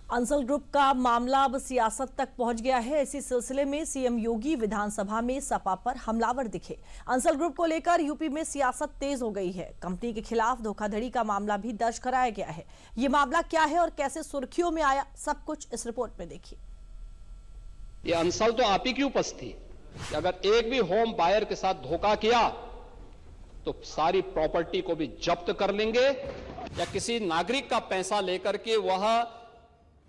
Ansal group का मामला अब सियासत तक पहुंच गया है। इसी सिलसिले में सीएम योगी विधानसभा में सपा पर हमलावर दिखे। अंसल ग्रुप को लेकर यूपी में सियासत तेज हो गई है। कंपनी के खिलाफ धोखाधड़ी का मामला भी दर्ज कराया गया है। ये मामला क्या है और कैसे सुर्खियों में आया, सब कुछ इस रिपोर्ट में देखिए। ये अंसल तो आप ही की उपस्थिति कि अगर एक भी होम बायर के साथ धोखा किया तो सारी प्रॉपर्टी को भी जब्त कर लेंगे, या किसी नागरिक का पैसा लेकर के वह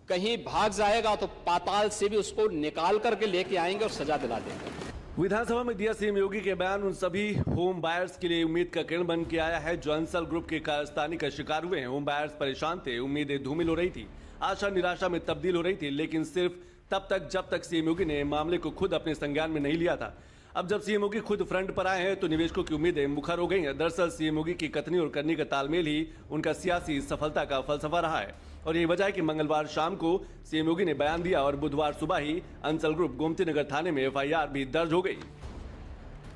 कहीं भाग जाएगा तो पाताल से भी उसको निकाल करके लेके आएंगे और सजा दिला देंगे। विधानसभा में दिया सीएम योगी के बयान उन सभी होम बायर्स के लिए उम्मीद का किरण बन के आया है जो अंसल ग्रुप के कारस्तानी का शिकार हुए हैं। होम बायर्स परेशान थे, उम्मीदें धूमिल हो रही थी, आशा निराशा में तब्दील हो रही थी, लेकिन सिर्फ तब तक जब तक सीएम योगी ने मामले को खुद अपने संज्ञान में नहीं लिया था। अब जब सीएम योगी खुद फ्रंट पर आए हैं तो निवेशकों की उम्मीदें मुखर हो गई हैं। दरअसल सीएम योगी की कथनी और करनी का तालमेल ही उनका सियासी सफलता का फलसफा रहा है और यही वजह है कि मंगलवार शाम को सीएम योगी ने बयान दिया और बुधवार सुबह ही अंसल ग्रुप गोमती नगर थाने में एफआईआर भी दर्ज हो गई।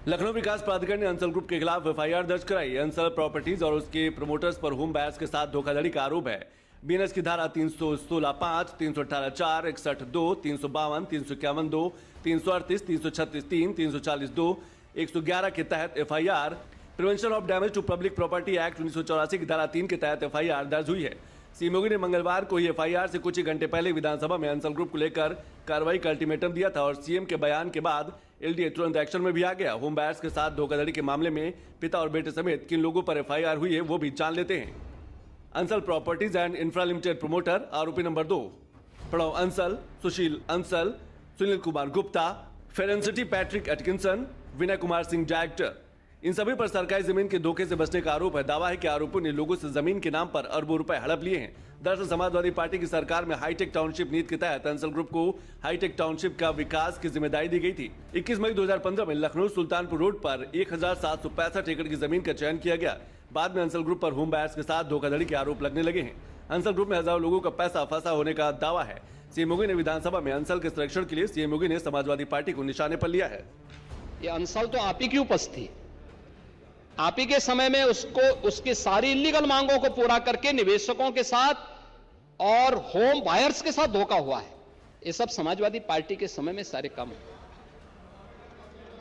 लखनऊ विकास प्राधिकरण ने अंसल ग्रुप के खिलाफ एफआईआर दर्ज कराई। अंसल प्रॉपर्टीज और उसके प्रमोटर्स पर होम बायर्स के साथ धोखाधड़ी का आरोप है। बीएनएस की धारा 316(5), 318(4), 61(2), 352, 351(2), 338, 336(3), 340(2), 111 के तहत FIR, prevention of damage to public property act 1984 की धारा 3 के तहत एफआईआर दर्ज हुई है। सीएम योगी ने मंगलवार को ही एफआईआर से कुछ ही घंटे पहले विधानसभा में अंसल ग्रुप को लेकर कार्रवाई का अल्टीमेटम दिया था और सीएम के बयान के बाद एलडीए तुरंत एक्शन में भी आ गया। होम बायर्स के साथ धोखाधड़ी के मामले में पिता और बेटे समेत किन लोगों पर एफआईआर हुई है वो भी जान लेते हैं। Ansal properties and infra limited promoter आरोपी नंबर 2 प्रणव अंसल, सुशील Ansal, Sunil Kumar Gupta, फेरेंसिटी Patrick Atkinson, Vinay Kumar Singh director, इन सभी पर सरकारी जमीन के धोखे से बचने का आरोप है। दावा है कि आरोपियों ने लोगों से जमीन के नाम पर अरबों रुपए हड़प लिए हैं। दरअसल समाजवादी पार्टी की सरकार में हाईटेक टाउनशिप नीति के तहत अंसल ग्रुप को हाईटेक टाउनशिप का विकास की जिम्मेदारी दी गई थी। 21 मई 2015 में लखनऊ सुल्तानपुर रोड पर 1765 एकड़ की जमीन का चयन किया गया। बाद में अंसल ग्रुप पर होम बायर्स के साथ धोखाधड़ी के आरोप लगने लगे हैं। अंसल ग्रुप में हजारों लोगों का पैसा फंसा होने का दावा है। सीएम योगी ने विधानसभा में अंसल के संरक्षण के लिए सीएम योगी ने समाजवादी पार्टी को निशाने पर लिया है। ये अंसल तो आप ही की उपस्थिति, आप ही के समय में उसको उसकी सारी इलीगल मांगों को पूरा करके निवेशकों के साथ और होम बायर्स के साथ धोखा हुआ है। ये सब समाजवादी पार्टी के समय में सारे काम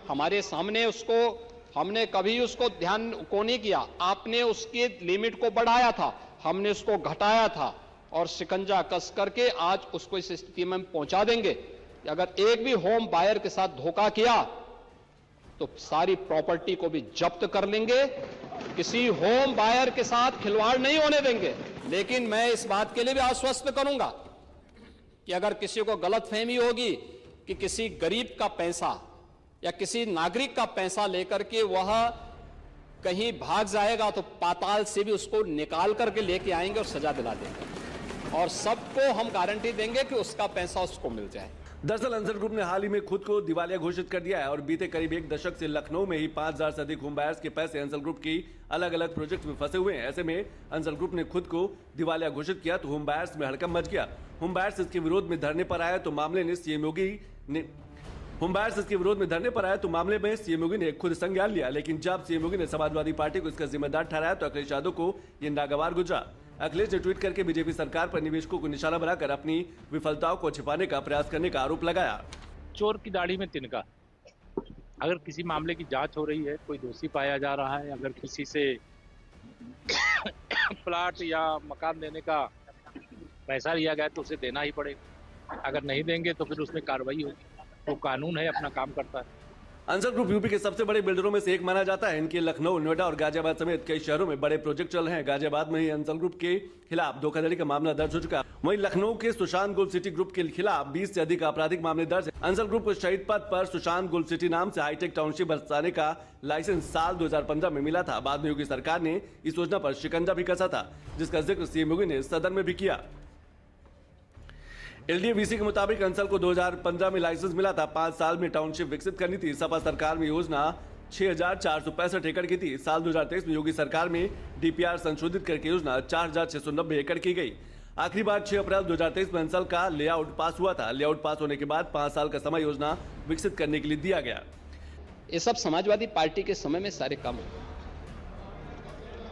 हमारे सामने, उसको हमने कभी उसको ध्यान को नहीं किया। आपने उसके लिमिट को बढ़ाया था, हमने उसको घटाया था और शिकंजा कस करके आज उसको इस स्थिति में पहुंचा देंगे। अगर एक भी होम बायर के साथ धोखा किया तो सारी प्रॉपर्टी को भी जब्त कर लेंगे, किसी होम बायर के साथ खिलवाड़ नहीं होने देंगे। लेकिन मैं इस बात के लिए भी आश्वस्त करूंगा कि अगर किसी को गलतफहमी होगी कि किसी गरीब का पैसा या किसी नागरिक का पैसा लेकर के वह कहीं भाग जाएगा तो पाताल से भी उसको निकाल करके लेके आएंगे और सजा दिला देंगे और सबको हम गारंटी देंगे कि उसका पैसा उसको मिल जाए। दरअसल अंसल ग्रुप ने हाल ही में खुद को दिवालिया घोषित कर दिया है और बीते करीब एक दशक से लखनऊ में ही 5000 से अधिक होम बायर्स के पैसे अंसल ग्रुप की अलग अलग प्रोजेक्ट में फंसे हुए हैं। ऐसे में अंसल ग्रुप ने खुद को दिवालिया घोषित किया तो होम बायर्स में हड़कंप मच गया। होम बायर्स इसके विरोध में धरने पर आया तो मामले में सीएम योगी ने खुद संज्ञान लिया, लेकिन जब सीएम योगी ने समाजवादी पार्टी को इसका जिम्मेदार ठहराया तो अखिलेश यादव को यह नागवार गुजरा। अखिलेश ने ट्वीट करके बीजेपी सरकार पर निवेशकों को निशाना बनाकर अपनी विफलताओं को छिपाने का प्रयास करने का आरोप लगाया। चोर की दाढ़ी में तिनका। अगर किसी मामले की जांच हो रही है, कोई दोषी पाया जा रहा है, अगर किसी से प्लाट या मकान देने का पैसा लिया गया तो उसे देना ही पड़ेगा। अगर नहीं देंगे तो फिर उसमें कार्रवाई होगी। वो कानून है, अपना काम करता है। अंसल ग्रुप यूपी के सबसे बड़े बिल्डरों में से एक माना जाता है। इनके लखनऊ, नोएडा और गाजियाबाद समेत कई शहरों में बड़े प्रोजेक्ट चल रहे हैं। गाजियाबाद में ही अंसल ग्रुप के खिलाफ धोखाधड़ी का मामला दर्ज हो चुका है। वहीं लखनऊ के सुशांत गोल्ड सिटी ग्रुप के खिलाफ 20 से अधिक आपराधिक मामले दर्ज है। अंसल ग्रुप को शहीद पथ पर सुशांत गोल्ड सिटी नाम से हाईटेक टाउनशिप बसाने का लाइसेंस साल 2015 में मिला था। बाद में योगी सरकार ने इस योजना पर शिकंजा भी कसा था, जिसका जिक्र सीएम योगी ने सदन में भी किया। एलडीए वीसी के मुताबिक अंसल को 2015 में लाइसेंस मिला था। 5 साल में टाउनशिप विकसित करनी थी। सपा सरकार में योजना 6465 एकड़ की थी। साल 2023 में योगी सरकार में डीपीआर संशोधित करके योजना 4690 एकड़ की गई। आखिरी बार 6 अप्रैल 2023 में अंसल का लेआउट पास हुआ था। लेआउट पास होने के बाद 5 साल का समय योजना विकसित करने के लिए दिया गया। ये सब समाजवादी पार्टी के समय में सारे काम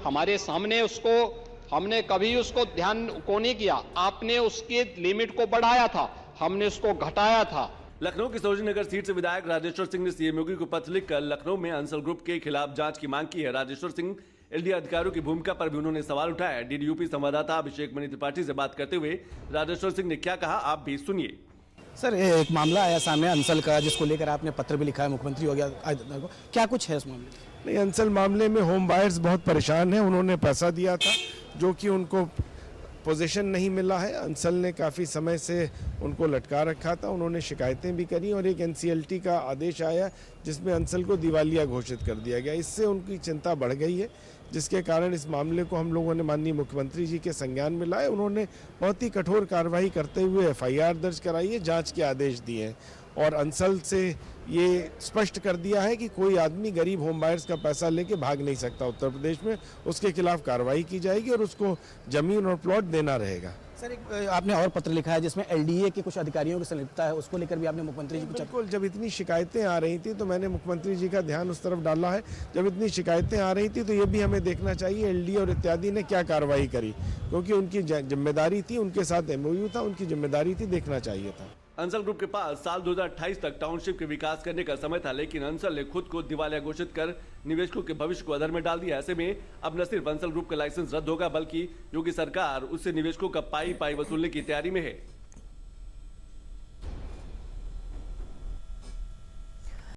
हमारे सामने, उसको हमने कभी उसको ध्यान को नहीं किया। आपने उसके लिमिट को बढ़ाया था, हमने उसको घटाया था। लखनऊ की सरोजिनी नगर सीट से विधायक राजेश्वर सिंह ने सीएम योगी को पत्र लिखकर लखनऊ में अंसल ग्रुप के खिलाफ जांच की मांग की है। राजेश्वर सिंह एलडी अधिकारियों की भूमिका पर भी उन्होंने सवाल उठाया। डीडीयूपी संवाददाता अभिषेक मणि त्रिपाठी से बात करते हुए राजेश्वर सिंह ने क्या कहा, आप भी सुनिए। सर, एक मामला आया सामने अंसल का, जिसको लेकर आपने पत्र भी लिखा है मुख्यमंत्री योगी आदित्यनाथ को, क्या कुछ है उस मामले में? नहीं, अंसल मामले में होम बायर्स बहुत परेशान हैं। उन्होंने पैसा दिया था जो कि उनको पोजीशन नहीं मिला है। अंसल ने काफ़ी समय से उनको लटका रखा था। उन्होंने शिकायतें भी करी और एक एनसीएलटी का आदेश आया जिसमें अंसल को दिवालिया घोषित कर दिया गया। इससे उनकी चिंता बढ़ गई है, जिसके कारण इस मामले को हम लोगों ने माननीय मुख्यमंत्री जी के संज्ञान में लाए। उन्होंने बहुत ही कठोर कार्रवाई करते हुए एफआईआर दर्ज कराई है, जांच के आदेश दिए हैं और अंसल से ये स्पष्ट कर दिया है कि कोई आदमी गरीब होम बायर्स का पैसा लेके भाग नहीं सकता उत्तर प्रदेश में। उसके खिलाफ कार्रवाई की जाएगी और उसको जमीन और प्लॉट देना रहेगा। सर, एक आपने और पत्र लिखा है जिसमें एलडीए के कुछ अधिकारियों की संलिप्तता है, उसको लेकर भी आपने मुख्यमंत्री जी को बिल्कुल, जब इतनी शिकायतें आ रही थी तो मैंने मुख्यमंत्री जी का ध्यान उस तरफ डाला है। जब इतनी शिकायतें आ रही थी तो ये भी हमें देखना चाहिए एलडीए और इत्यादि ने क्या कार्रवाई करी, क्योंकि उनकी जिम्मेदारी थी, उनके साथ एमओयू था, उनकी जिम्मेदारी थी, देखना चाहिए था। अंसल ग्रुप के पास साल 2028 तक टाउनशिप के विकास करने का समय था, लेकिन अंसल ने खुद को दिवालिया घोषित कर निवेशकों के भविष्य को अधर में डाल दिया। ऐसे में अब न सिर्फ अंसल ग्रुप का लाइसेंस रद्द होगा, बल्कि योगी सरकार उससे निवेशकों का पाई वसूलने की तैयारी में है।